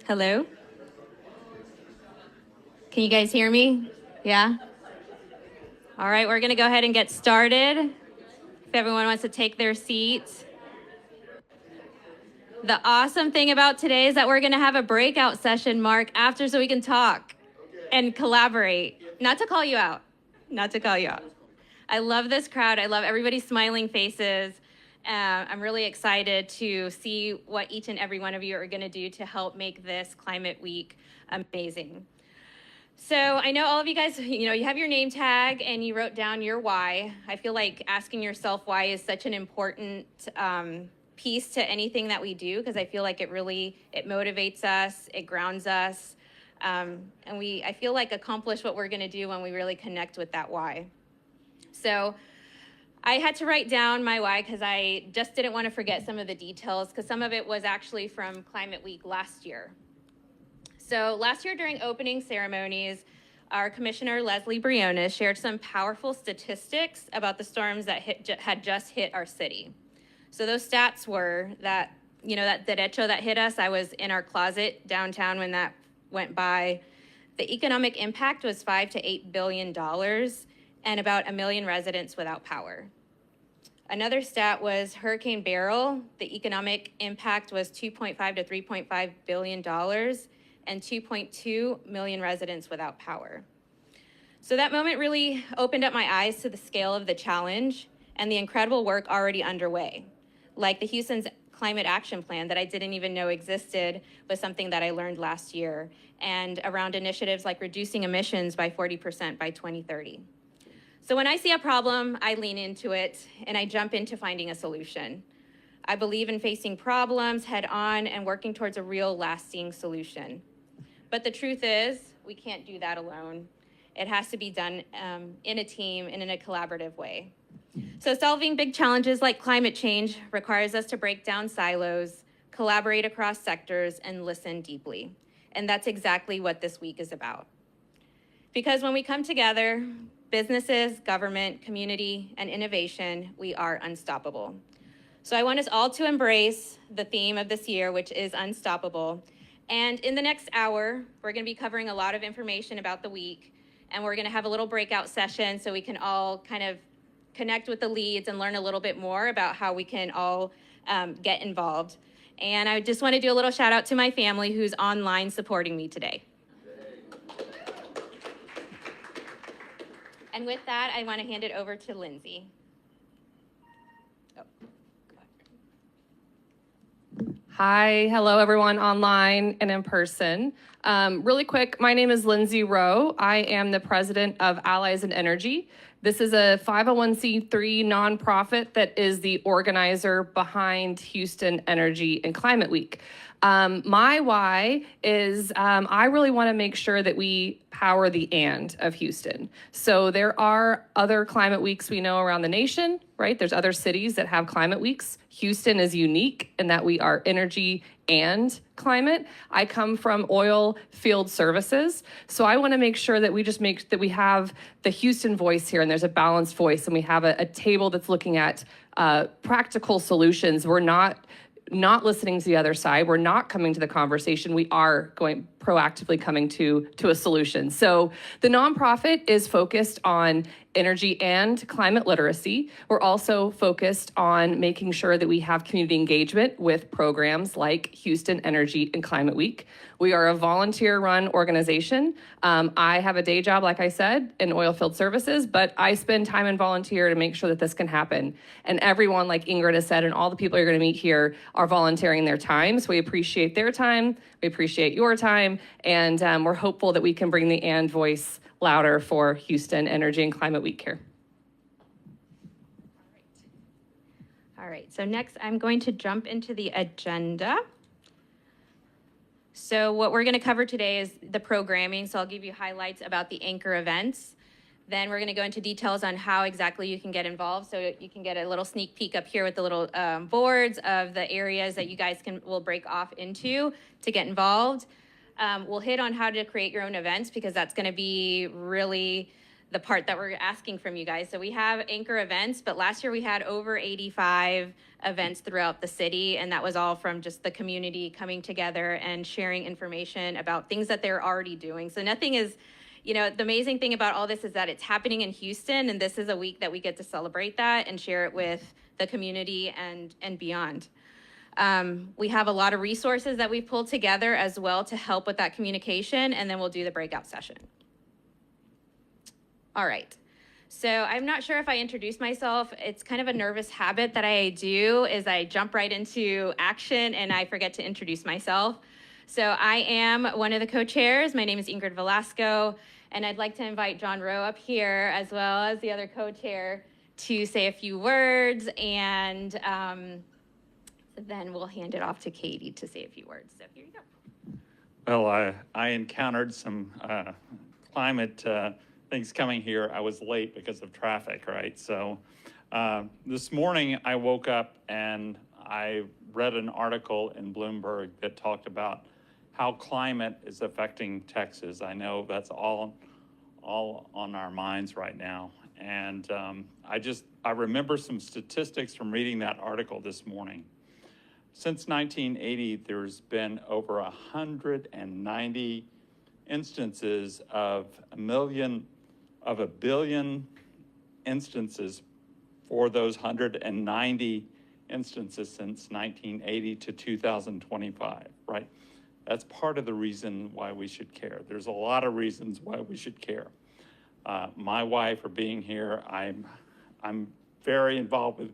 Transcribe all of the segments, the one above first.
Hello? Can you guys hear me? Yeah? All right, we're going to go ahead and get started. If everyone wants to take their seats. The awesome thing about today is that we're going to have a breakout session, Mark, after so we can talk and collaborate. Not to call you out. Not to call you out. I love this crowd. I love everybody's smiling faces. I'm really excited to see what each and every one of you are going to do to help make this Climate Week amazing. So I know all of you guys, you have your name tag and you wrote down your why. I feel like asking yourself why is such an important piece to anything that we do, because I feel like it motivates us, it grounds us, and I feel like accomplish what we're going to do when we really connect with that why. So I had to write down my why because I just didn't want to forget some of the details, because some of it was actually from Climate Week last year. So last year during opening ceremonies, our Commissioner Leslie Briones shared some powerful statistics about the storms that had just hit our city. So those stats were that, that derecho that hit us, I was in our closet downtown when that went by. The economic impact was $5 to $8 billion and about 1 million residents without power. Another stat was Hurricane Beryl. The economic impact was $2.5 to $3.5 billion and 2.2 million residents without power. So that moment really opened up my eyes to the scale of the challenge and the incredible work already underway, like the Houston's Climate Action Plan that I didn't even know existed, but something that I learned last year, and around initiatives like reducing emissions by 40% by 2030. So when I see a problem, I lean into it and I jump into finding a solution. I believe in facing problems head on and working towards a real lasting solution. But the truth is, we can't do that alone. It has to be done in a team and in a collaborative way. So solving big challenges like climate change requires us to break down silos, collaborate across sectors, and listen deeply. And that's exactly what this week is about. Because when we come together, businesses, government, community, and innovation, we are unstoppable. So I want us all to embrace the theme of this year, which is unstoppable. And in the next hour, we're going to be covering a lot of information about the week, and we're going to have a little breakout session so we can all kind of connect with the leads and learn a little bit more about how we can all get involved. And I just want to do a little shout out to my family who's online supporting me today. And with that, I want to hand it over to Lindsay. Hi, hello everyone online and in person. Really quick, my name is Lindsay Rowe. I am the president of Allies in Energy. This is a 501c3 nonprofit that is the organizer behind Houston Energy and Climate Week. My why is I really want to make sure that we power the and of Houston. So there are other climate weeks we know around the nation, right? There's other cities that have climate weeks. Houston is unique in that we are energy and climate. I come from oil field services, so I want to make sure that we have the Houston voice here, and there's a balanced voice, and we have a table that's looking at practical solutions. We're not listening to the other side. We're not coming to the conversation. We are proactively coming to a solution. So the nonprofit is focused on energy and climate literacy. We're also focused on making sure that we have community engagement with programs like Houston Energy and Climate Week. We are a volunteer-run organization. I have a day job, like I said, in oil field services, but I spend time in volunteer to make sure that this can happen. And everyone, like Ingrid has said, and all the people you're going to meet here are volunteering their time. So we appreciate their time. We appreciate your time. And we're hopeful that we can bring the and voice louder for Houston Energy and Climate Week here. All right, so next I'm going to jump into the agenda. So what we're going to cover today is the programming, so I'll give you highlights about the anchor events. Then we're going to go into details on how exactly you can get involved, so you can get a little sneak peek up here with the little boards of the areas that you guys will break off into to get involved. We'll hit on how to create your own events, because that's going to be really the part that we're asking from you guys. So we have anchor events, but last year we had over 85 events throughout the city, and that was all from just the community coming together and sharing information about things that they're already doing. So nothing is, the amazing thing about all this is that it's happening in Houston, and this is a week that we get to celebrate that and share it with the community and beyond. We have a lot of resources that we've pulled together as well to help with that communication, and then we'll do the breakout session. All right. So I'm not sure if I introduced myself. It's kind of a nervous habit that I do is I jump right into action and I forget to introduce myself. So I am one of the co-chairs. My name is Ingrid Velasco, and I'd like to invite John Rowe up here as well as the other co-chair to say a few words, and then we'll hand it off to Katie to say a few words. So here you go. Well, I encountered some climate things coming here. I was late because of traffic, right? So this morning I woke up and I read an article in Bloomberg that talked about how climate is affecting Texas. I know that's all on our minds right now. And I remember some statistics from reading that article this morning. Since 1980, there's been over 190 instances of a billion instances for those 190 instances since 1980 to 2025, right? That's part of the reason why we should care. There's a lot of reasons why we should care. My wife for being here, I'm very involved with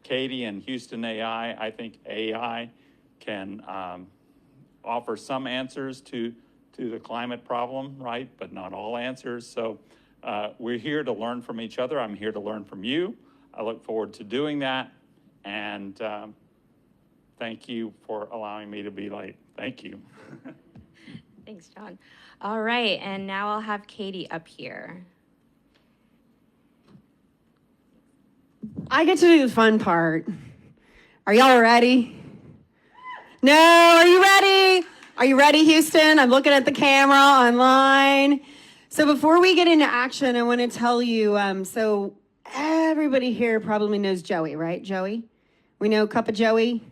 Katie and Houston AI. I think AI can offer some answers to the climate problem, right? But not all answers. So we're here to learn from each other. I'm here to learn from you. I look forward to doing that. And thank you for allowing me to be late. Thank you. Thanks, John. All right, and now I'll have Katie up here. I get to do the fun part. Are y'all ready? No, are you ready? Are you ready, Houston? I'm looking at the camera online. So before we get into action, I want to tell you, so everybody here probably knows Joey, right? Joey? We know Cup of Joey?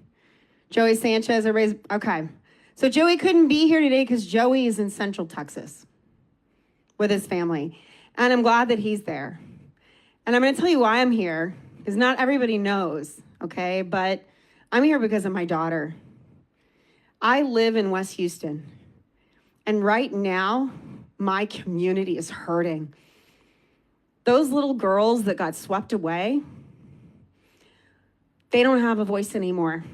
Joey Sanchez, everybody's, okay. So Joey couldn't be here today because Joey is in Central Texas with his family. And I'm glad that he's there. And I'm going to tell you why I'm here, because not everybody knows, okay? But I'm here because of my daughter. I live in West Houston. And right now, my community is hurting. Those little girls that got swept away, they don't have a voice anymore.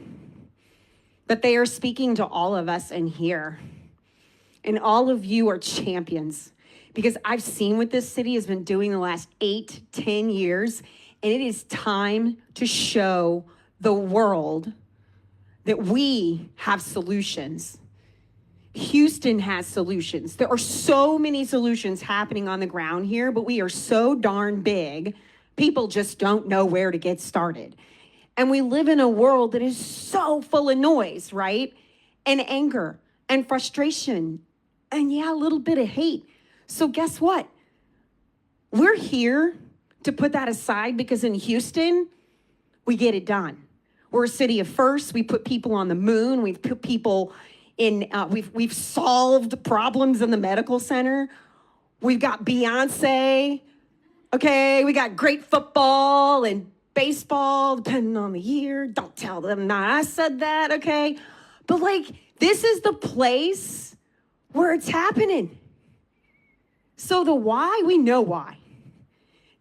But they are speaking to all of us in here. And all of you are champions. Because I've seen what this city has been doing the last 8-10 years. And it is time to show the world that we have solutions. Houston has solutions. There are so many solutions happening on the ground here, but we are so darn big, people just don't know where to get started. And we live in a world that is so full of noise, right? And anger and frustration and yeah, a little bit of hate. So guess what? We're here to put that aside because in Houston, we get it done. We're a city of firsts. We put people on the moon. We've put people in, we've solved problems in the medical center. We've got Beyonce. Okay, we got great football and baseball, depending on the year. Don't tell them not I said that, okay? But like, this is the place where it's happening. So the why, we know why.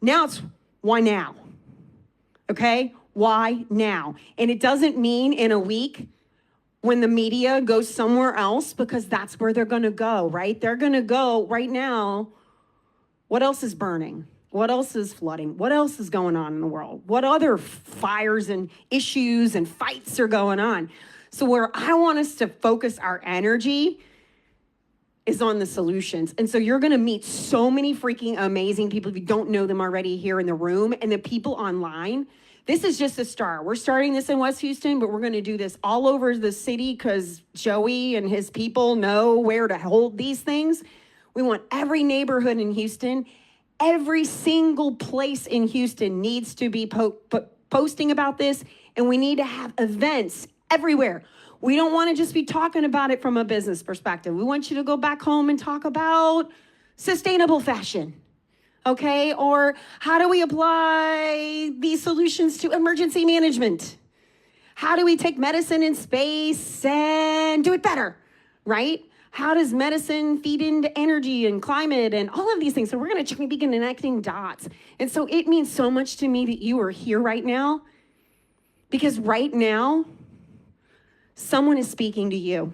Now it's why now, okay? Why now? And it doesn't mean in a week when the media goes somewhere else, because that's where they're gonna go, right? They're gonna go right now. What else is burning? What else is flooding? What else is going on in the world? What other fires and issues and fights are going on? So where I want us to focus our energy is on the solutions. And so you're gonna meet so many freaking amazing people if you don't know them already here in the room, and the people online. This is just a start. We're starting this in West Houston, but we're gonna do this all over the city because Joey and his people know where to hold these things. We want every neighborhood in Houston, Every single place in Houston needs to be posting about this, and we need to have events everywhere. We don't want to just be talking about it from a business perspective. We want you to go back home and talk about sustainable fashion, okay? Or how do we apply these solutions to emergency management? How do we take medicine in space and do it better, right? How does medicine feed into energy and climate and all of these things? So we're going to be connecting dots. And so it means so much to me that you are here right now, because right now, someone is speaking to you.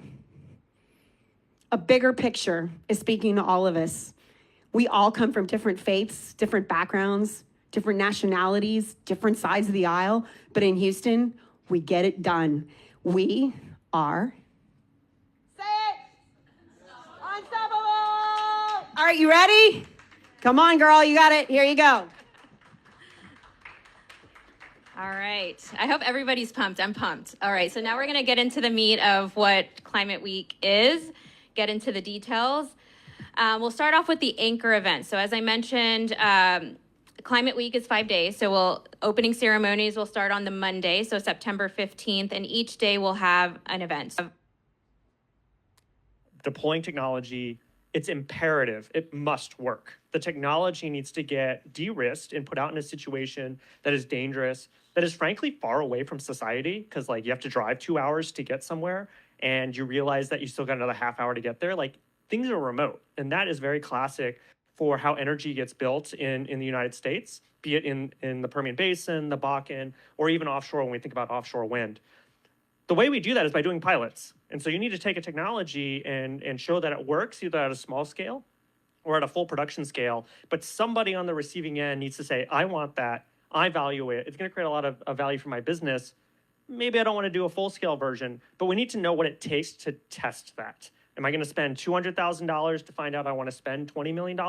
A bigger picture is speaking to all of us. We all come from different faiths, different backgrounds, different nationalities, different sides of the aisle. But in Houston, we get it done. We are... Say it! Unstoppable! All right, you ready? Come on, girl, you got it. Here you go. All right. I hope everybody's pumped. I'm pumped. All right. So now we're going to get into the meat of what Climate Week is, get into the details. We'll start off with the anchor event. So as I mentioned, Climate Week is 5 days. So opening ceremonies will start on the Monday, so September 15th, and each day we'll have an event. Deploying technology, it's imperative. It must work. The technology needs to get de-risked and put out in a situation that is dangerous, that is frankly far away from society, because like you have to drive 2 hours to get somewhere and you realize that you still got another half hour to get there. Like things are remote, and that is very classic for how energy gets built in the United States, be it in the Permian Basin, the Bakken, or even offshore when we think about offshore wind. The way we do that is by doing pilots. And so you need to take a technology and show that it works, either at a small scale or at a full production scale. But somebody on the receiving end needs to say, I want that, I value it, it's going to create a lot of value for my business. Maybe I don't want to do a full-scale version, but we need to know what it takes to test that. Am I going to spend $200,000 to find out I want to spend $20 million?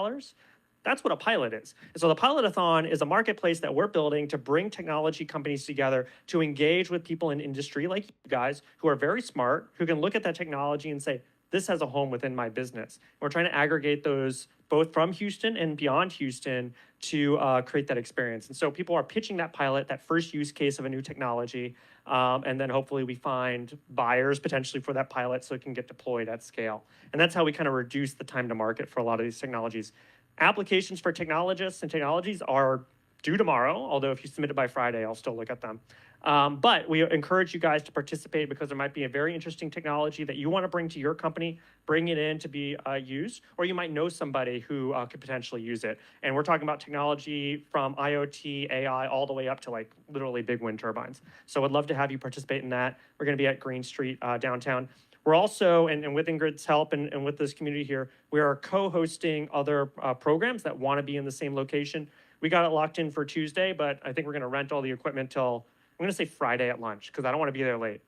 That's what a pilot is. And so the Pilot-a-thon is a marketplace that we're building to bring technology companies together to engage with people in industry like you guys who are very smart, who can look at that technology and say, this has a home within my business. We're trying to aggregate those both from Houston and beyond Houston to create that experience. And so people are pitching that pilot, that first use case of a new technology, and then hopefully we find buyers potentially for that pilot so it can get deployed at scale. And that's how we kind of reduce the time to market for a lot of these technologies. Applications for technologists and technologies are due tomorrow, although if you submit it by Friday, I'll still look at them. But we encourage you guys to participate because there might be a very interesting technology that you want to bring to your company, bring it in to be used, or you might know somebody who could potentially use it. And we're talking about technology from IoT, AI, all the way up to like literally big wind turbines. So I'd love to have you participate in that. We're going to be at Green Street downtown. We're also, and with Ingrid's help and with this community here, we are co-hosting other programs that want to be in the same location. We got it locked in for Tuesday, but I think we're going to rent all the equipment till, I'm going to say Friday at lunch, because I don't want to be there late,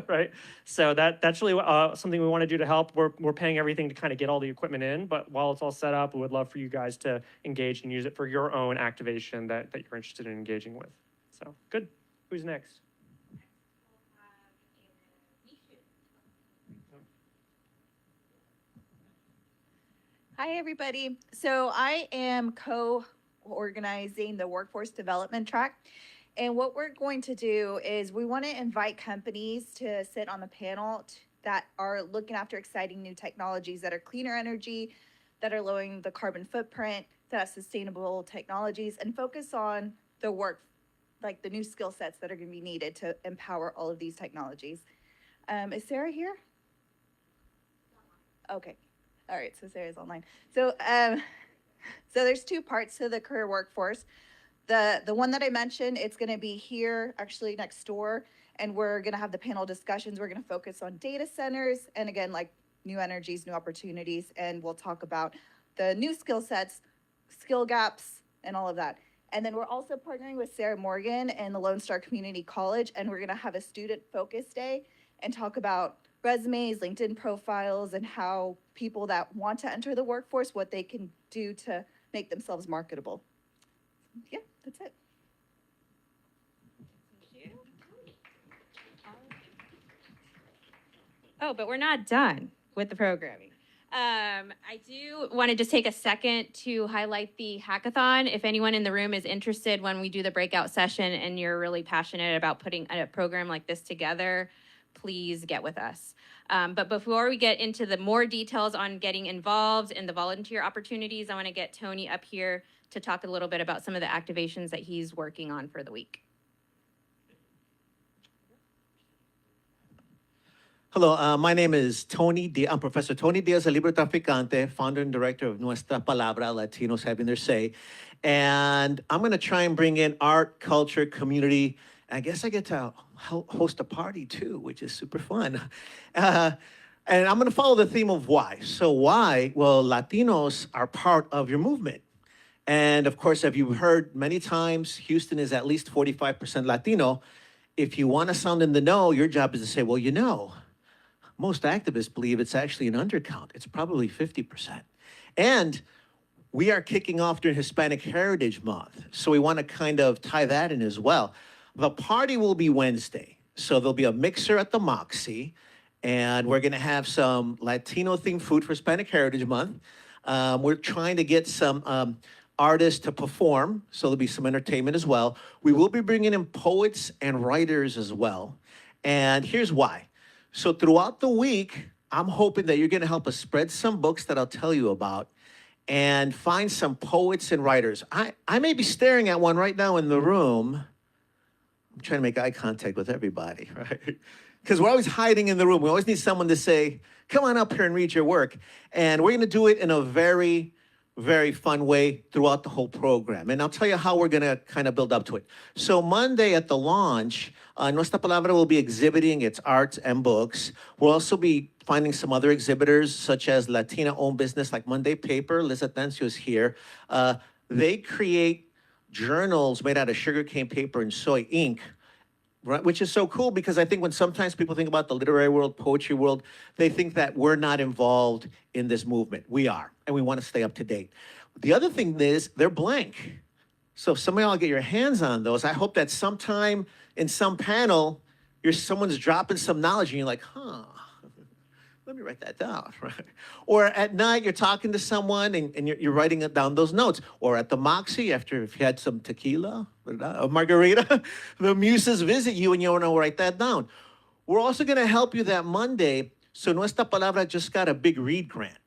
right? So that's really something we want to do to help. We're paying everything to kind of get all the equipment in, but while it's all set up, we would love for you guys to engage and use it for your own activation that you're interested in engaging with. So, good. Who's next? Hi, everybody. So I am co-organizing the workforce development track. And what we're going to do is we want to invite companies to sit on the panel that are looking after exciting new technologies that are cleaner energy, that are lowering the carbon footprint, that have sustainable technologies, and focus on the work, like the new skill sets that are going to be needed to empower all of these technologies. Is Sarah here? Okay. All right, so Sarah's online. So there's two parts to the career workforce. The one that I mentioned, it's going to be here, actually next door, and we're going to have the panel discussions. We're going to focus on data centers, and again, like new energies, new opportunities, and we'll talk about the new skill sets, skill gaps, and all of that. And then we're also partnering with Sarah Morgan and the Lone Star Community College, and we're going to have a student focus day and talk about resumes, LinkedIn profiles, and how people that want to enter the workforce, what they can do to make themselves marketable. Yeah, that's it. Oh, but we're not done with the programming. I do want to just take a second to highlight the hackathon. If anyone in the room is interested when we do the breakout session and you're really passionate about putting a program like this together, please get with us. But before we get into the more details on getting involved and the volunteer opportunities, I want to get Tony up here to talk a little bit about some of the activations that he's working on for the week. Hello, my name is Tony. I'm Professor Tony Diaz, a Libre Traficante, founder and director of Nuestra Palabra, Latinos Having Their Say. And I'm going to try and bring in art, culture, community. I guess I get to host a party too, which is super fun. And I'm going to follow the theme of why. So why? Well, Latinos are part of your movement. And of course, as you've heard many times, Houston is at least 45% Latino. If you want to sound in the know, your job is to say, well, you know, most activists believe it's actually an undercount. It's probably 50%. And we are kicking off during Hispanic Heritage Month. So we want to kind of tie that in as well. The party will be Wednesday. So there'll be a mixer at the Moxie. And we're going to have some Latino-themed food for Hispanic Heritage Month. We're trying to get some artists to perform. So there'll be some entertainment as well. We will be bringing in poets and writers as well. And here's why. So throughout the week, I'm hoping that you're going to help us spread some books that I'll tell you about and find some poets and writers. I may be staring at one right now in the room. I'm trying to make eye contact with everybody, right? Because we're always hiding in the room. We always need someone to say, come on up here and read your work. And we're going to do it in a very, very fun way throughout the whole program. And I'll tell you how we're going to kind of build up to it. So Monday at the launch, Nuestra Palabra will be exhibiting its arts and books. We'll also be finding some other exhibitors, such as Latina-owned business like Monday Paper. Liz Atencio is here. They create journals made out of sugarcane paper and soy ink, right? Which is so cool because I think when sometimes people think about the literary world, poetry world, they think that we're not involved in this movement. We are, and we want to stay up to date. The other thing is they're blank. So if some of y'all get your hands on those, I hope that sometime in some panel, someone's dropping some knowledge and you're like, huh, let me write that down, right? Or at night, you're talking to someone and you're writing down those notes. Or at the Moxie, if you had some tequila, a margarita, the muses visit you and you want to write that down. We're also going to help you that Monday. So Nuestra Palabra just got a big read grant.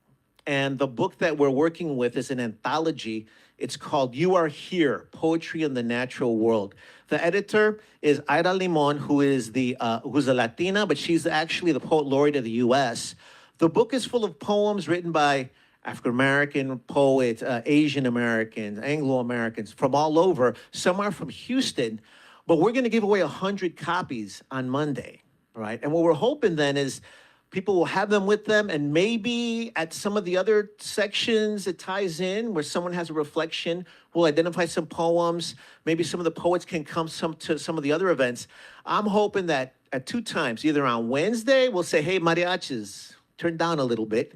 And the book that we're working with is an anthology. It's called You Are Here, Poetry in the Natural World. The editor is Ida Limon, who's a Latina, but she's actually the poet laureate of the U.S. The book is full of poems written by African-American poets, Asian Americans, Anglo-Americans from all over. Some are from Houston, but we're going to give away 100 copies on Monday, right? And what we're hoping then is people will have them with them, and maybe at some of the other sections it ties in where someone has a reflection. We'll identify some poems. Maybe some of the poets can come to some of the other events. I'm hoping that at 2 times, either on Wednesday, we'll say, hey, mariachis, turn down a little bit,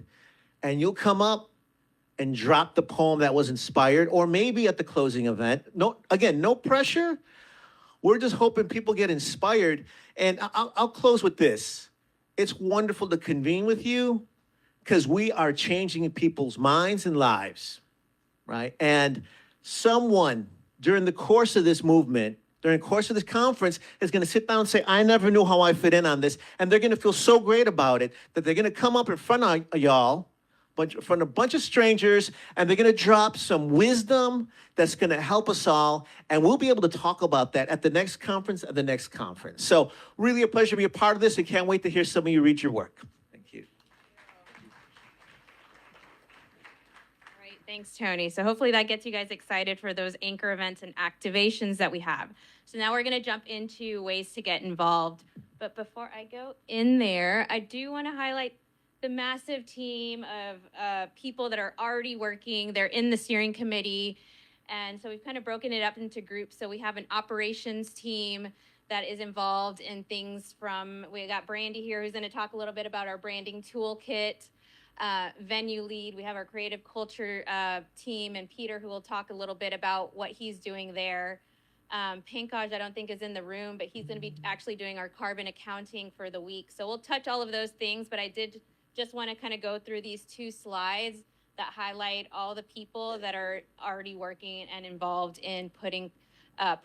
and you'll come up and drop the poem that was inspired, or maybe at the closing event. No, again, no pressure. We're just hoping people get inspired. And I'll close with this. It's wonderful to convene with you because we are changing people's minds and lives, right? And someone during the course of this movement, during the course of this conference, is going to sit down and say, I never knew how I fit in on this. And they're going to feel so great about it that they're going to come up in front of y'all, in front of a bunch of strangers, and they're going to drop some wisdom that's going to help us all. And we'll be able to talk about that at the next conference and the next conference. So really a pleasure to be a part of this. I can't wait to hear some of you read your work. Thank you. All right, thanks, Tony. So hopefully that gets you guys excited for those anchor events and activations that we have. So now we're going to jump into ways to get involved. But before I go in there, I do want to highlight the massive team of people that are already working. They're in the steering committee. And so we've kind of broken it up into groups. So we have an operations team that is involved in things from, we got Brandy here who's going to talk a little bit about our branding toolkit. Venue lead, we have our creative culture team, and Peter who will talk a little bit about what he's doing there. Pankaj, I don't think is in the room, but he's going to be actually doing our carbon accounting for the week. So we'll touch all of those things, but I did just want to kind of go through these 2 slides that highlight all the people that are already working and involved in putting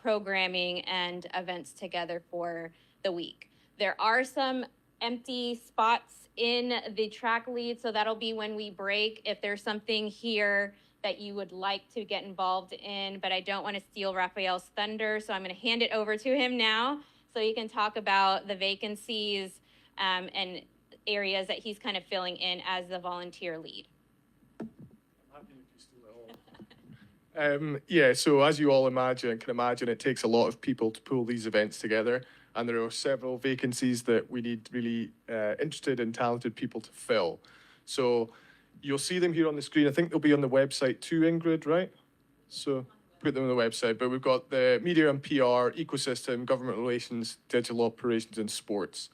programming and events together for the week. There are some empty spots in the track lead, so that'll be when we break. If there's something here that you would like to get involved in, but I don't want to steal Raphael's thunder, so I'm going to hand it over to him now so he can talk about the vacancies and areas that he's kind of filling in as the volunteer lead. Yeah, so as you all can imagine, it takes a lot of people to pull these events together, and there are several vacancies that we need really interested and talented people to fill. So you'll see them here on the screen. I think they'll be on the website too, Ingrid, right? So put them on the website. But we've got the media and PR, ecosystem, government relations, digital operations, and sports.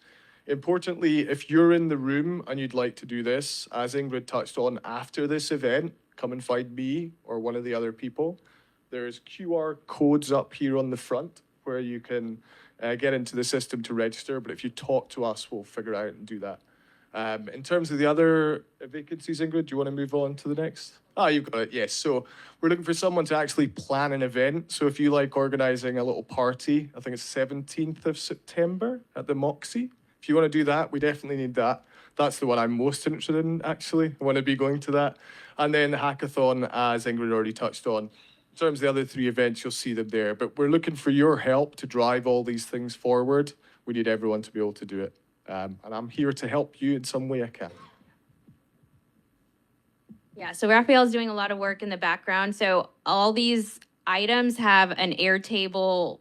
Importantly, if you're in the room and you'd like to do this, as Ingrid touched on, after this event, come and find me or one of the other people. There's QR codes up here on the front where you can get into the system to register. But if you talk to us, we'll figure out and do that. In terms of the other vacancies, Ingrid, do you want to move on to the next? You've got it, yes. So we're looking for someone to actually plan an event. So if you like organizing a little party, I think it's 17th of September at the Moxie. If you want to do that, we definitely need that. That's the one I'm most interested in, actually. I want to be going to that. And then the hackathon, as Ingrid already touched on. In terms of the other 3 events, you'll see them there. But we're looking for your help to drive all these things forward. We need everyone to be able to do it. And I'm here to help you in some way I can. Yeah, so Raphael's doing a lot of work in the background. So all these items have an Airtable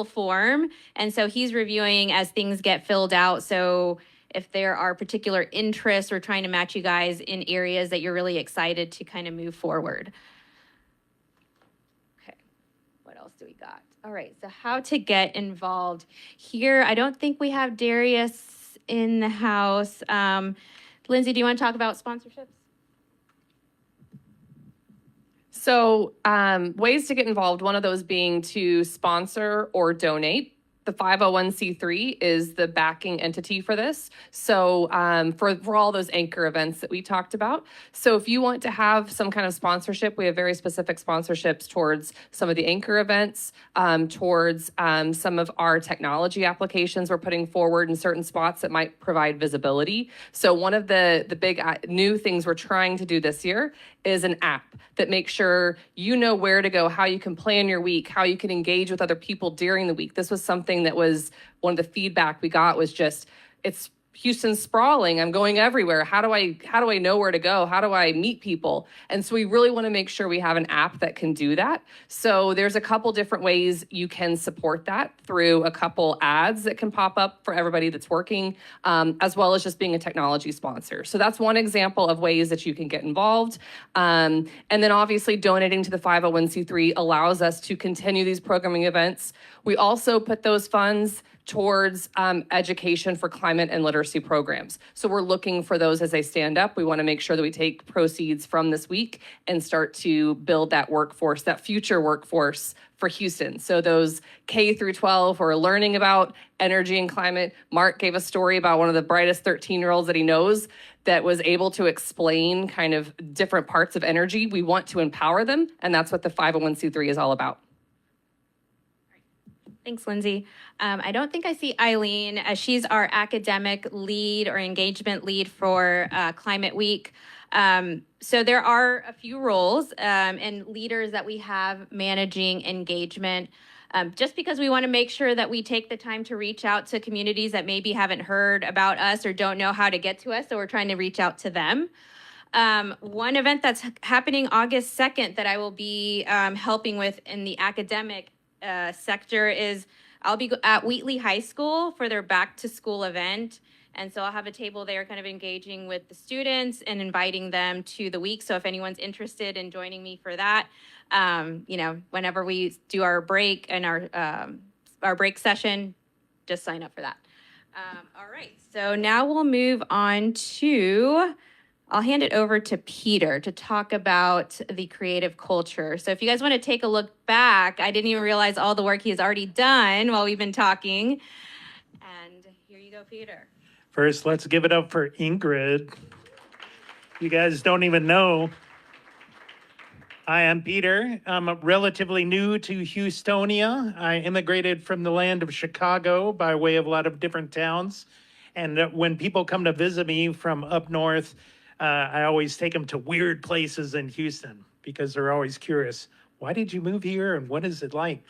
form, and so he's reviewing as things get filled out. So if there are particular interests, we're trying to match you guys in areas that you're really excited to kind of move forward. Okay, what else do we got? All right, so how to get involved. Here, I don't think we have Darius in the house. Lindsay, do you want to talk about sponsorships? So ways to get involved, one of those being to sponsor or donate. The 501c3 is the backing entity for this. So for all those anchor events that we talked about. So if you want to have some kind of sponsorship, we have very specific sponsorships towards some of the anchor events, towards some of our technology applications we're putting forward in certain spots that might provide visibility. So one of the big new things we're trying to do this year is an app that makes sure you know where to go, how you can plan your week, how you can engage with other people during the week. This was something that was one of the feedback we got was just, it's Houston's sprawling. I'm going everywhere. How do I know where to go? How do I meet people? And so we really want to make sure we have an app that can do that. So there's a couple different ways you can support that through a couple ads that can pop up for everybody that's working, as well as just being a technology sponsor. So that's one example of ways that you can get involved. And then obviously donating to the 501c3 allows us to continue these programming events. We also put those funds towards education for climate and literacy programs. So we're looking for those as they stand up. We want to make sure that we take proceeds from this week and start to build that workforce, that future workforce for Houston. So those K through 12 who are learning about energy and climate. Mark gave a story about one of the brightest 13-year-olds that he knows that was able to explain kind of different parts of energy. We want to empower them, and that's what the 501c3 is all about. Thanks, Lindsay. I don't think I see Eileen as she's our academic lead or engagement lead for Climate Week. So there are a few roles and leaders that we have managing engagement. Just because we want to make sure that we take the time to reach out to communities that maybe haven't heard about us or don't know how to get to us, so we're trying to reach out to them. One event that's happening August 2nd that I will be helping with in the academic sector is I'll be at Wheatley High School for their back to school event. And so I'll have a table there kind of engaging with the students and inviting them to the week. So if anyone's interested in joining me for that, whenever we do our break and our break session, just sign up for that. All right, so now we'll move on to, I'll hand it over to Peter to talk about the creative culture. So if you guys want to take a look back, I didn't even realize all the work he has already done while we've been talking. And here you go, Peter. First, let's give it up for Ingrid. You guys don't even know. Hi, I'm Peter. I'm relatively new to Houstonia. I immigrated from the land of Chicago by way of a lot of different towns. And when people come to visit me from up north, I always take them to weird places in Houston because they're always curious. Why did you move here and what is it like?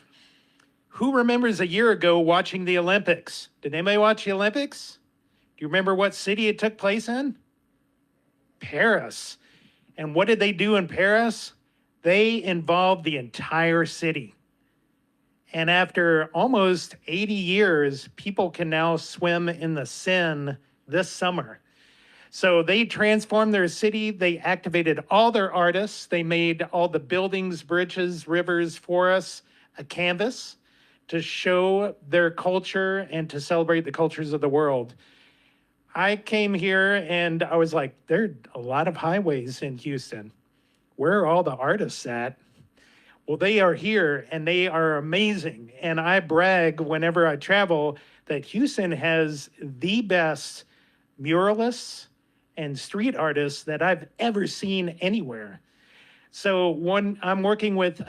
Who remembers a year ago watching the Olympics? Did anybody watch the Olympics? Do you remember what city it took place in? Paris. And what did they do in Paris? They involved the entire city. And after almost 80 years, people can now swim in the Seine this summer. So they transformed their city. They activated all their artists. They made all the buildings, bridges, rivers, forests a canvas to show their culture and to celebrate the cultures of the world. I came here and I was like, there are a lot of highways in Houston. Where are all the artists at? Well, they are here and they are amazing. And I brag whenever I travel that Houston has the best muralists and street artists that I've ever seen anywhere. So I'm working with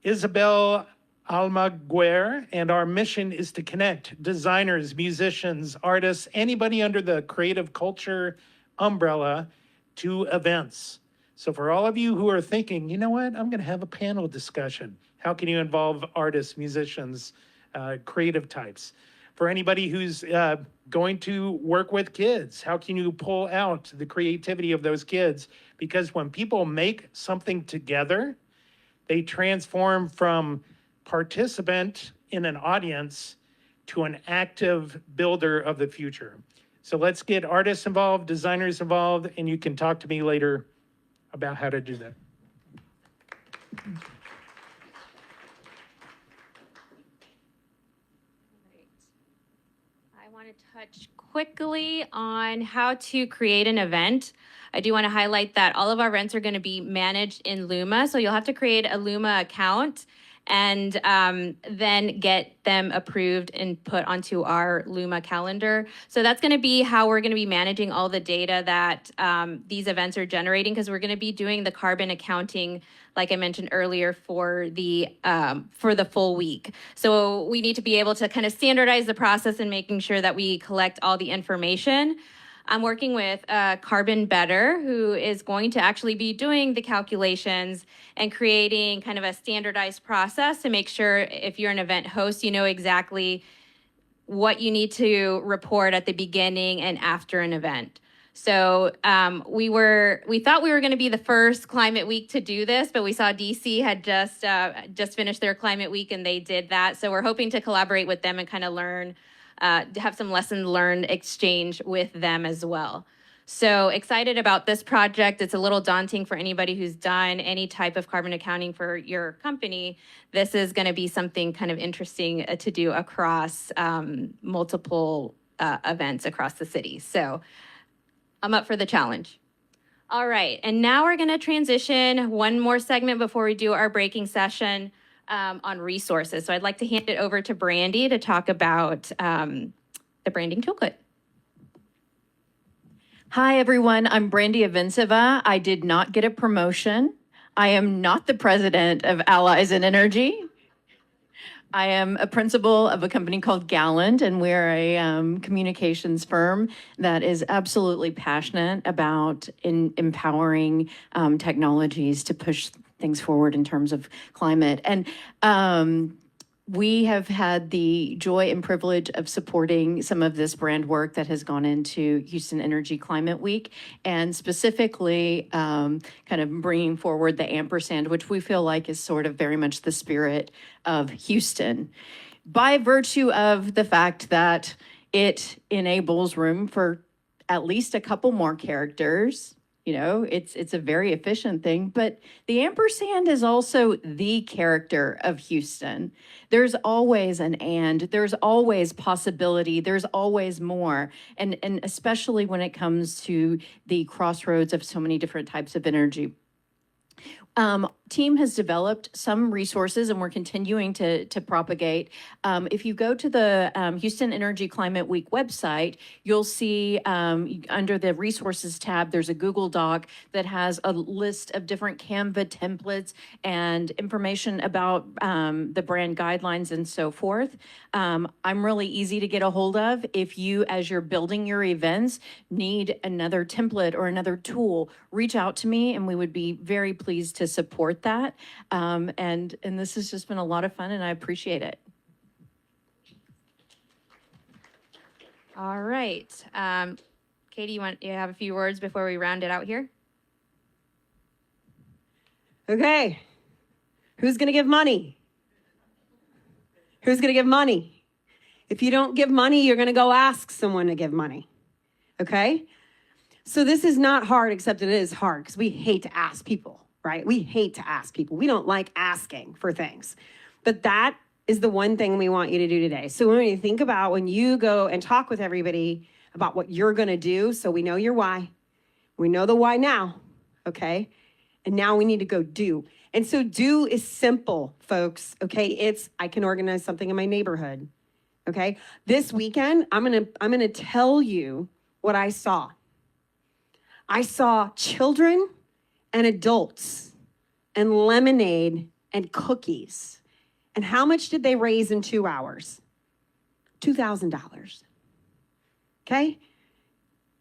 Isabel Almaguer, and our mission is to connect designers, musicians, artists, anybody under the creative culture umbrella to events. So for all of you who are thinking, you know what, I'm going to have a panel discussion. How can you involve artists, musicians, creative types? For anybody who's going to work with kids, how can you pull out the creativity of those kids? Because when people make something together, they transform from participant in an audience to an active builder of the future. So let's get artists involved, designers involved, and you can talk to me later about how to do that. I want to touch quickly on how to create an event. I do want to highlight that all of our events are going to be managed in Luma. So you'll have to create a Luma account and then get them approved and put onto our Luma calendar. So that's going to be how we're going to be managing all the data that these events are generating, because we're going to be doing the carbon accounting, like I mentioned earlier, for the full week. So we need to be able to kind of standardize the process and making sure that we collect all the information. I'm working with Carbon Better, who is going to actually be doing the calculations and creating kind of a standardized process to make sure if you're an event host, you know exactly what you need to report at the beginning and after an event. So we thought we were going to be the first climate week to do this, but we saw DC had just finished their climate week and they did that. So we're hoping to collaborate with them and kind of learn, to have some lesson learned exchange with them as well. So excited about this project. It's a little daunting for anybody who's done any type of carbon accounting for your company. This is going to be something kind of interesting to do across multiple events across the city. So I'm up for the challenge. All right, and now we're going to transition one more segment before we do our breaking session on resources. So I'd like to hand it over to Brandy to talk about the branding toolkit. Hi, everyone. I'm Brandy Avinceva. I did not get a promotion. I am not the president of Allies in Energy. I am a principal of a company called Gallant, and we're a communications firm that is absolutely passionate about empowering technologies to push things forward in terms of climate. And we have had the joy and privilege of supporting some of this brand work that has gone into Houston Energy Climate Week, and specifically kind of bringing forward the ampersand, which we feel like is sort of very much the spirit of Houston, by virtue of the fact that it enables room for at least a couple more characters. You know, it's a very efficient thing, but the ampersand is also the character of Houston. There's always an and, there's always possibility, there's always more. And especially when it comes to the crossroads of so many different types of energy. Team has developed some resources and we're continuing to propagate. If you go to the Houston Energy Climate Week website, you'll see under the resources tab, there's a Google Doc that has a list of different Canva templates and information about the brand guidelines and so forth. I'm really easy to get a hold of. If you, as you're building your events, need another template or another tool, reach out to me and we would be very pleased to support that. And this has just been a lot of fun and I appreciate it. All right. Katie, you have a few words before we round it out here? Okay. Who's going to give money? Who's going to give money? If you don't give money, you're going to go ask someone to give money. Okay? So this is not hard, except it is hard because we hate to ask people, right? We hate to ask people. We don't like asking for things. But that is the one thing we want you to do today. So when you think about when you go and talk with everybody about what you're going to do, so we know your why. We know the why now, okay? And now we need to go do. And so do is simple, folks, okay? It's I can organize something in my neighborhood, okay? This weekend, I'm gonna tell you what I saw. I saw children and adults and lemonade and cookies. And how much did they raise in 2 hours? $2,000. Okay?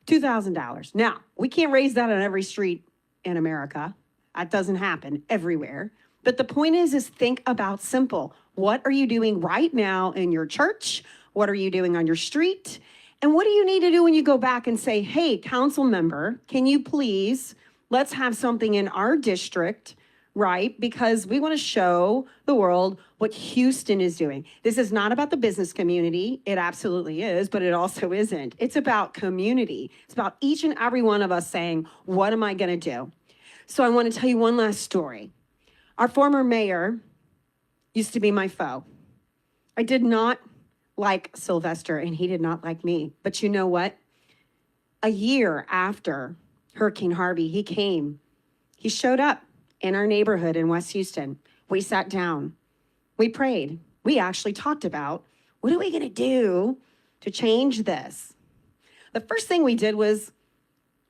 $2,000. Now, we can't raise that on every street in America. That doesn't happen everywhere. But the point is think about simple. What are you doing right now in your church? What are you doing on your street? And what do you need to do when you go back and say, hey, council member, can you please, let's have something in our district, right? Because we want to show the world what Houston is doing. This is not about the business community. It absolutely is, but it also isn't. It's about community. It's about each and every one of us saying, what am I going to do? So I want to tell you one last story. Our former mayor used to be my foe. I did not like Sylvester and he did not like me. But you know what? A year after Hurricane Harvey, he came. He showed up in our neighborhood in West Houston. We sat down. We prayed. We actually talked about what are we going to do to change this? The first thing we did was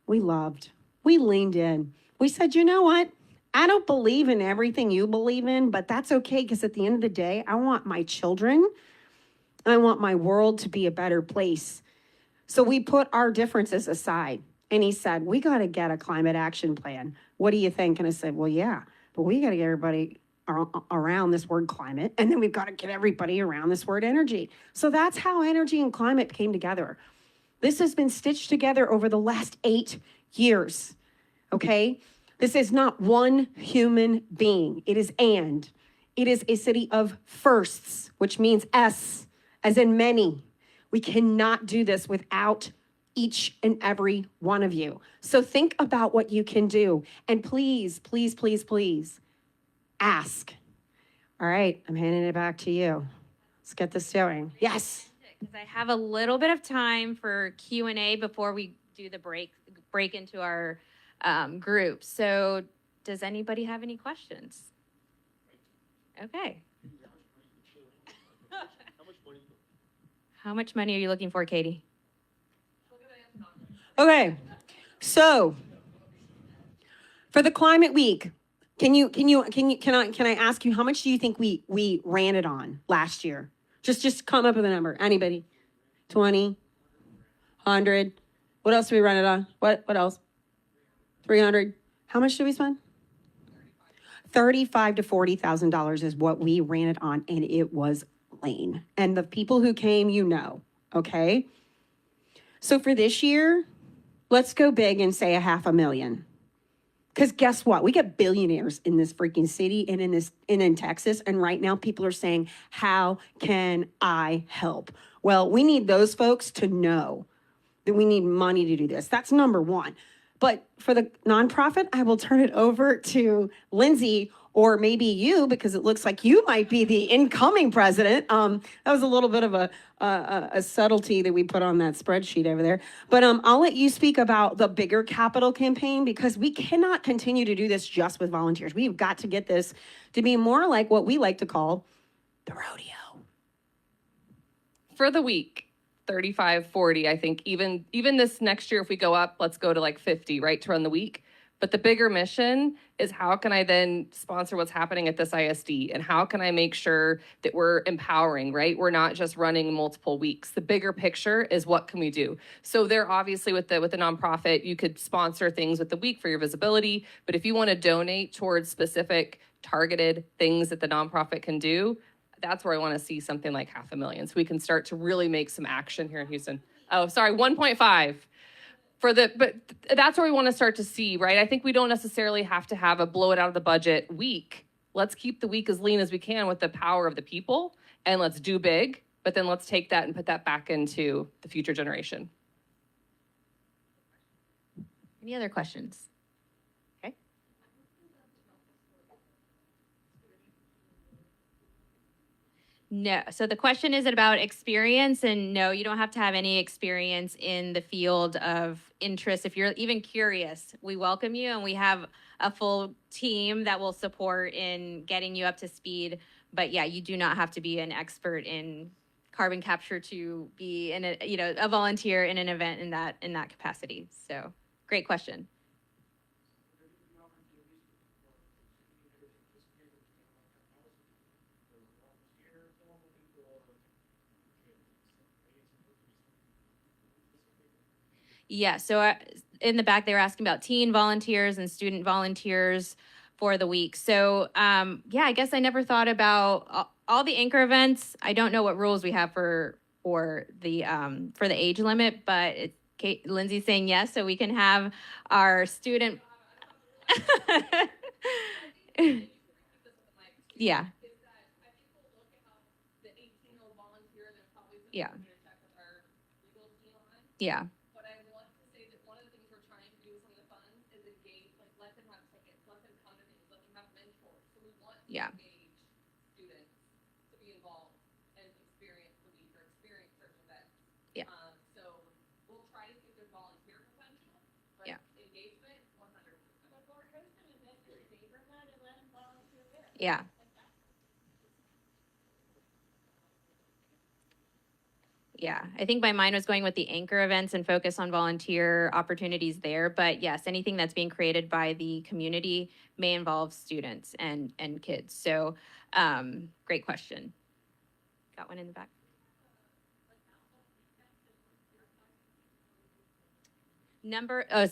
we loved. We leaned in. We said, you know what? I don't believe in everything you believe in, but that's okay because at the end of the day, I want my children, I want my world to be a better place. So we put our differences aside. And he said, we got to get a climate action plan. What do you think? And I said, well, yeah, but we got to get everybody around this word climate. And then we've got to get everybody around this word energy. So that's how energy and climate came together. This has been stitched together over the last 8 years. Okay? This is not one human being. It is and. It is a city of firsts, which means S, as in many. We cannot do this without each and every one of you. So think about what you can do. And please, please, please, please ask. All right, I'm handing it back to you. Let's get this going. Yes. Because I have a little bit of time for Q&A before we do the break into our group. So does anybody have any questions? Okay. How much money are you looking for, Katie? Okay. So for the climate week, can I ask you how much do you think we ran it on last year? Just come up with a number. Anybody? 20, 100. What else did we run it on? What else? 300. How much did we spend? $35,000 to $40,000 is what we ran it on, and it was lame. And the people who came, you know, okay? So for this year, let's go big and say $500,000. Because guess what? We got billionaires in this freaking city and in Texas. And right now people are saying, how can I help? Well, we need those folks to know that we need money to do this. That's number one. But for the nonprofit, I will turn it over to Lindsay or maybe you, because it looks like you might be the incoming president. That was a little bit of a subtlety that we put on that spreadsheet over there. But I'll let you speak about the bigger capital campaign, because we cannot continue to do this just with volunteers. We've got to get this to be more like what we like to call the rodeo. For the week, 35, 40, I think even this next year, if we go up, let's go to like 50, right, to run the week. But the bigger mission is, how can I then sponsor what's happening at this ISD? And how can I make sure that we're empowering, right? We're not just running multiple weeks. The bigger picture is, what can we do? So there, obviously, with the nonprofit, you could sponsor things with the week for your visibility. But if you want to donate towards specific targeted things that the nonprofit can do, that's where I want to see something like $500,000, so we can start to really make some action here in Houston. Oh, sorry, 1.5. But that's where we want to start to see, right? I think we don't necessarily have to have a blow it out of the budget week. Let's keep the week as lean as we can with the power of the people, and let's do big, but then let's take that and put that back into the future generation. Any other questions? Okay. No. So the question is about experience, and no, you don't have to have any experience in the field of interest. If you're even curious, we welcome you, and we have a full team that will support in getting you up to speed. But yeah, you do not have to be an expert in carbon capture to be a volunteer in an event in that capacity. So great question. Yeah, so in the back, they were asking about teen volunteers and student volunteers for the week. So yeah, I guess I never thought about all the anchor events. I don't know what rules we have for the age limit, but Lindsay's saying yes, so we can have our student. Yeah. Yeah. Yeah. Yeah. Students to be involved and experience the week or experience certain events. Yeah. So we'll try to keep their volunteer potential, but Yeah. engagement 100%. Yeah. Yeah, I think my mind was going with the anchor events and focus on volunteer opportunities there. But yes, anything that's being created by the community may involve students and kids. So great question. Got one in the back.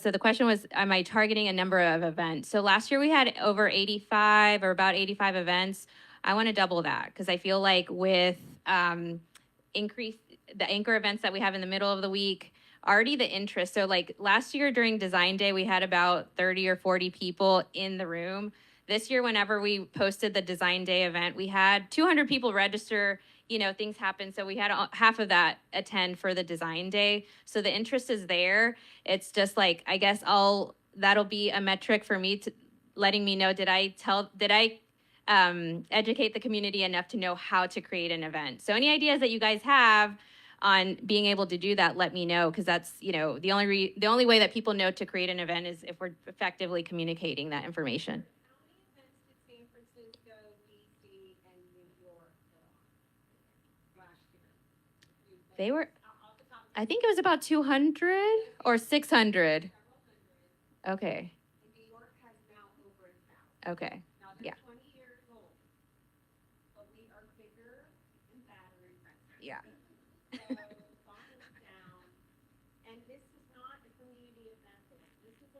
So the question was, am I targeting a number of events? So last year we had over 85 or about 85 events. I want to double that, because I feel like with the anchor events that we have in the middle of the week, already the interest. So like last year during Design Day, we had about 30 or 40 people in the room. This year, whenever we posted the Design Day event, we had 200 people register. Things happen. So we had half of that attend for the Design Day. So the interest is there. It's just like, I guess that'll be a metric for me to letting me know, did I educate the community enough to know how to create an event? So any ideas that you guys have on being able to do that, let me know, because that's, the only way that people know to create an event is if we're effectively communicating that information. They were, I think it was about 200 or 600. Okay. Okay. Yeah. Yeah.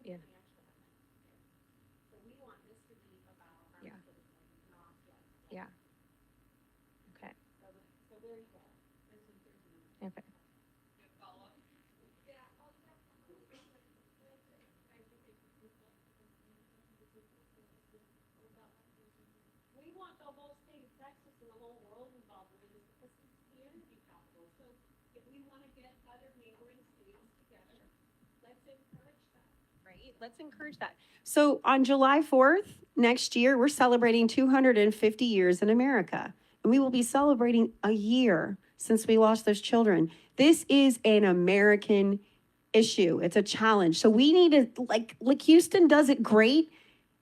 Yeah. Yeah. Yeah. Okay. Okay. We want the whole state of Texas and the whole world involved in this, because it's community capital. So if we want to get other neighboring states together, let's encourage that. Right? Let's encourage that. So on July 4th, next year, we're celebrating 250 years in America. And we will be celebrating a year since we lost those children. This is an American issue. It's a challenge. So we need to, like Houston does it great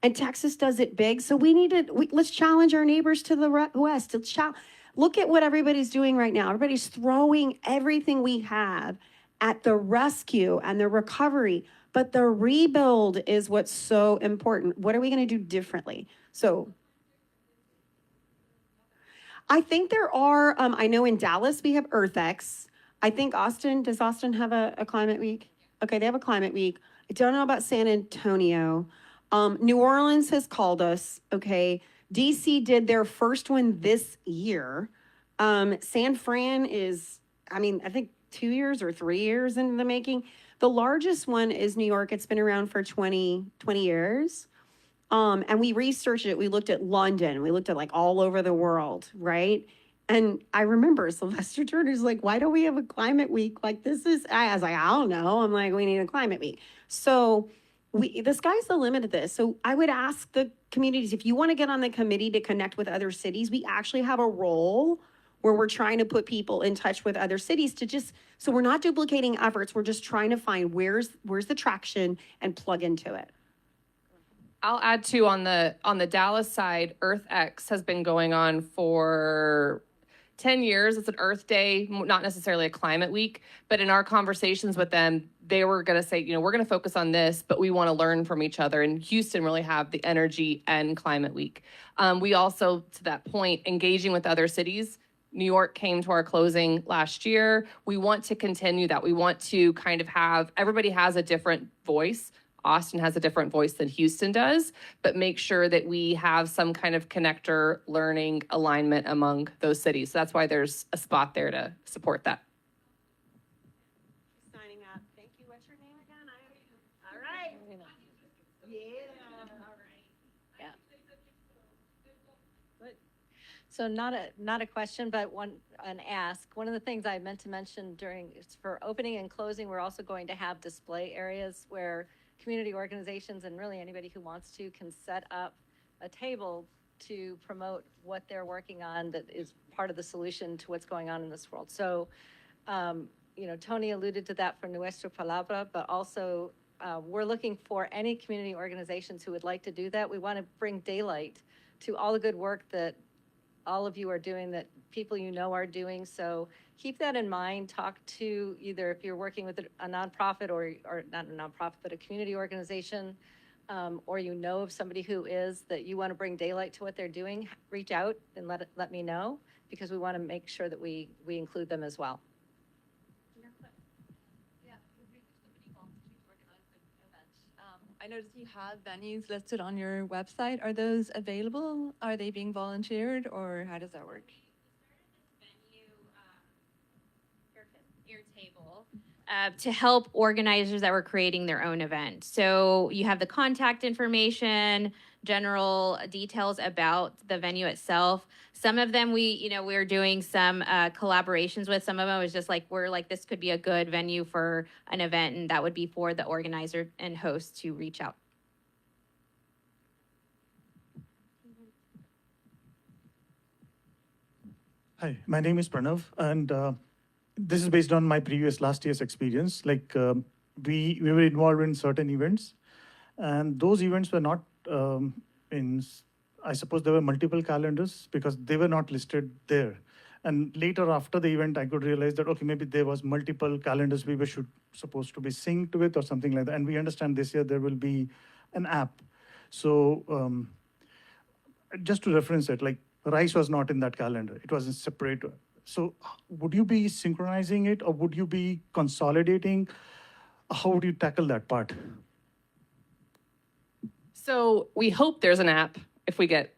and Texas does it big. So let's challenge our neighbors to the west. Look at what everybody's doing right now. Everybody's throwing everything we have at the rescue and the recovery. But the rebuild is what's so important. What are we going to do differently? So I think there are, I know in Dallas we have EarthX. I think does Austin have a climate week? Okay, they have a climate week. I don't know about San Antonio. New Orleans has called us, okay. DC did their first one this year. San Fran is, I think 2 years or 3 years in the making. The largest one is New York. It's been around for 20 years. And we researched it. We looked at London. We looked at like all over the world, right? And I remember Sylvester Turner's like, why don't we have a climate week like this is? I was like, I don't know. I'm like, we need a climate week. So the sky's the limit of this. So I would ask the communities, if you want to get on the committee to connect with other cities, we actually have a role where we're trying to put people in touch with other cities so we're not duplicating efforts. We're just trying to find where's the traction and plug into it. I'll add too, on the Dallas side, EarthX has been going on for 10 years. It's an Earth Day, not necessarily a climate week, but in our conversations with them, they were going to say, we're going to focus on this, but we want to learn from each other. And Houston really have the energy and climate week. We also, to that point, engaging with other cities. New York came to our closing last year. We want to continue that. We want to kind of everybody has a different voice. Austin has a different voice than Houston does, but make sure that we have some kind of connector learning alignment among those cities. So that's why there's a spot there to support that. Signing up. Thank you. What's your name again? All right. Yeah. All right. Yeah. So not a question, but an ask. One of the things I meant to mention for opening and closing, we're also going to have display areas where community organizations and really anybody who wants to can set up a table to promote what they're working on that is part of the solution to what's going on in this world. So, Tony alluded to that for Nuestra Palabra, but also we're looking for any community organizations who would like to do that. We want to bring daylight to all the good work that all of you are doing, that people are doing. So keep that in mind. Talk to either if you're working with a nonprofit or not a nonprofit, but a community organization, or of somebody who is, that you want to bring daylight to what they're doing, reach out and let me know, because we want to make sure that we include them as well. I noticed you have venues listed on your website. Are those available? Are they being volunteered, or how does that work? Your table to help organizers that were creating their own event. So you have the contact information, general details about the venue itself. Some of them we're doing some collaborations with. Some of them was just like, this could be a good venue for an event, and that would be for the organizer and host to reach out. Hi, my name is Pranav, and this is based on my last year's experience. We were involved in certain events, and those events were not I suppose there were multiple calendars because they were not listed there. And later after the event, I could realize that, okay, maybe there was multiple calendars we were supposed to be synced with or something like that. And we understand this year there will be an app. So just to reference it, Rice was not in that calendar. It was a separate. So would you be synchronizing it, or would you be consolidating? How would you tackle that part? So we hope there's an app if we get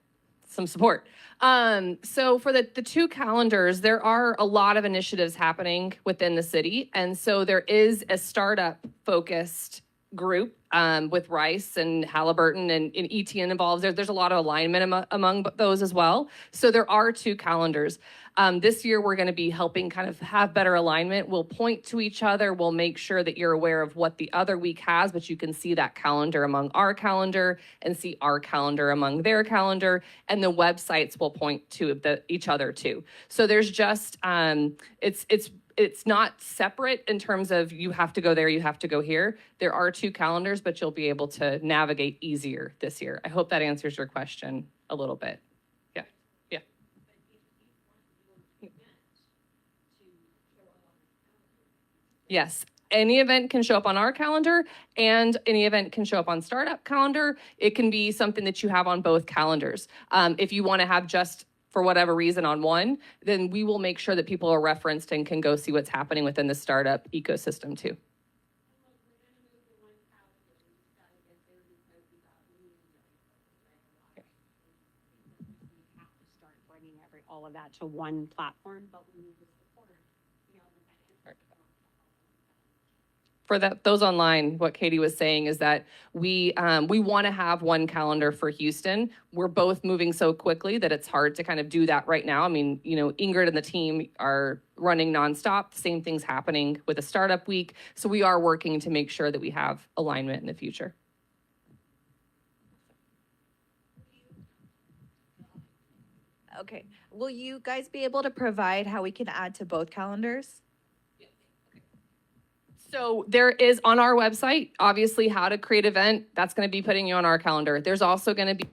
some support. So for the two calendars, there are a lot of initiatives happening within the city. And so there is a startup focused group with Rice and Halliburton and ETN involved. There's a lot of alignment among those as well. So there are 2 calendars. This year, we're going to be helping kind of have better alignment. We'll point to each other. We'll make sure that you're aware of what the other week has, but you can see that calendar among our calendar and see our calendar among their calendar. And the websites will point to each other too. So there's just, it's not separate in terms of you have to go there, you have to go here. There are 2 calendars, but you'll be able to navigate easier this year. I hope that answers your question a little bit. Yeah, yeah. Yes, any event can show up on our calendar and any event can show up on Startup calendar. It can be something that you have on both calendars. If you want to have just for whatever reason on one, then we will make sure that people are referenced and can go see what's happening within the startup ecosystem too. Start bringing all of that to one platform, but we need to support, For those online, what Katie was saying is that we want to have one calendar for Houston. We're both moving so quickly that it's hard to kind of do that right now. I mean, Ingrid and the team are running nonstop. Same thing's happening with a startup week. So we are working to make sure that we have alignment in the future. Okay. Will you guys be able to provide how we can add to both calendars? So there is on our website, obviously, how to create an event. That's going to be putting you on our calendar. There's also going to be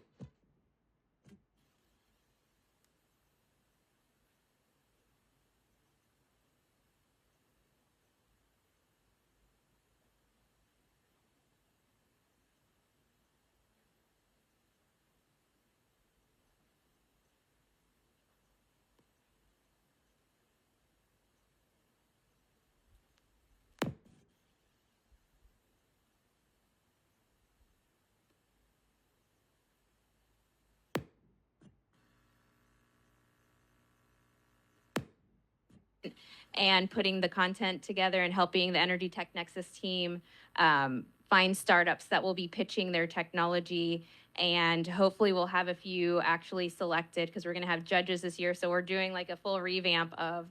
and putting the content together and helping the Energy Tech Nexus team find startups that will be pitching their technology. And hopefully we'll have a few actually selected because we're going to have judges this year. So we're doing like a full revamp of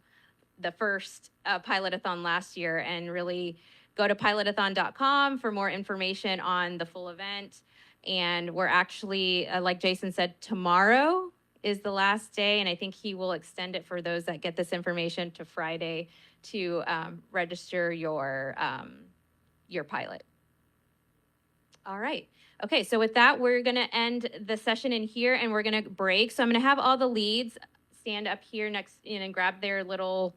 the first pilotathon last year, and really go to pilotathon.com for more information on the full event. And we're actually, like Jason said, tomorrow is the last day, and I think he will extend it for those that get this information to Friday to register your pilot. All right. Okay, so with that, we're going to end the session in here, and we're going to break. So I'm going to have all the leads stand up here next in and grab their little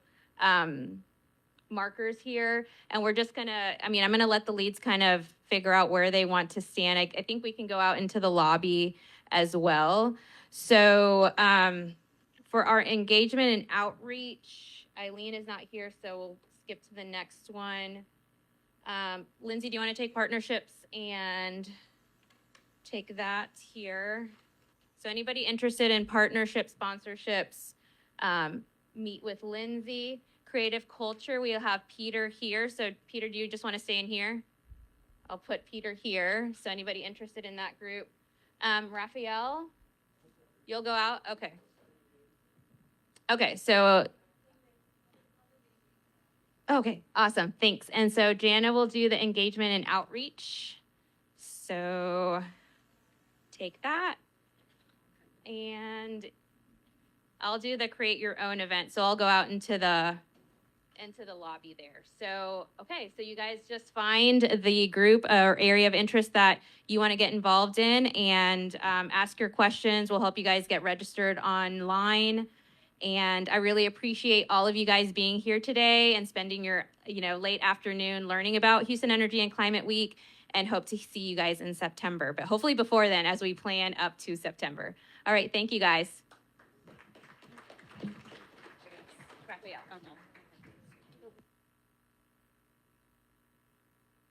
markers here, and we're just going to, I'm going to let the leads kind of figure out where they want to stand. I think we can go out into the lobby as well. So for our engagement and outreach, Eileen is not here, so we'll skip to the next one. Lindsay, do you want to take partnerships and take that here? So anybody interested in partnership sponsorships, meet with Lindsay. Creative culture, we'll have Peter here. So Peter, do you just want to stay in here? I'll put Peter here. So anybody interested in that group? Raphael, you'll go out? Okay. Okay, so, okay, awesome, thanks. And so Jana will do the engagement and outreach. So take that. And I'll do the create your own event. So I'll go out into the lobby there. So, okay, so you guys just find the group or area of interest that you want to get involved in, and ask your questions. We'll help you guys get registered online. And I really appreciate all of you guys being here today and spending your, late afternoon learning about Houston Energy and Climate Week, and hope to see you guys in September, but hopefully before then as we plan up to September. All right, thank you guys. Raphael.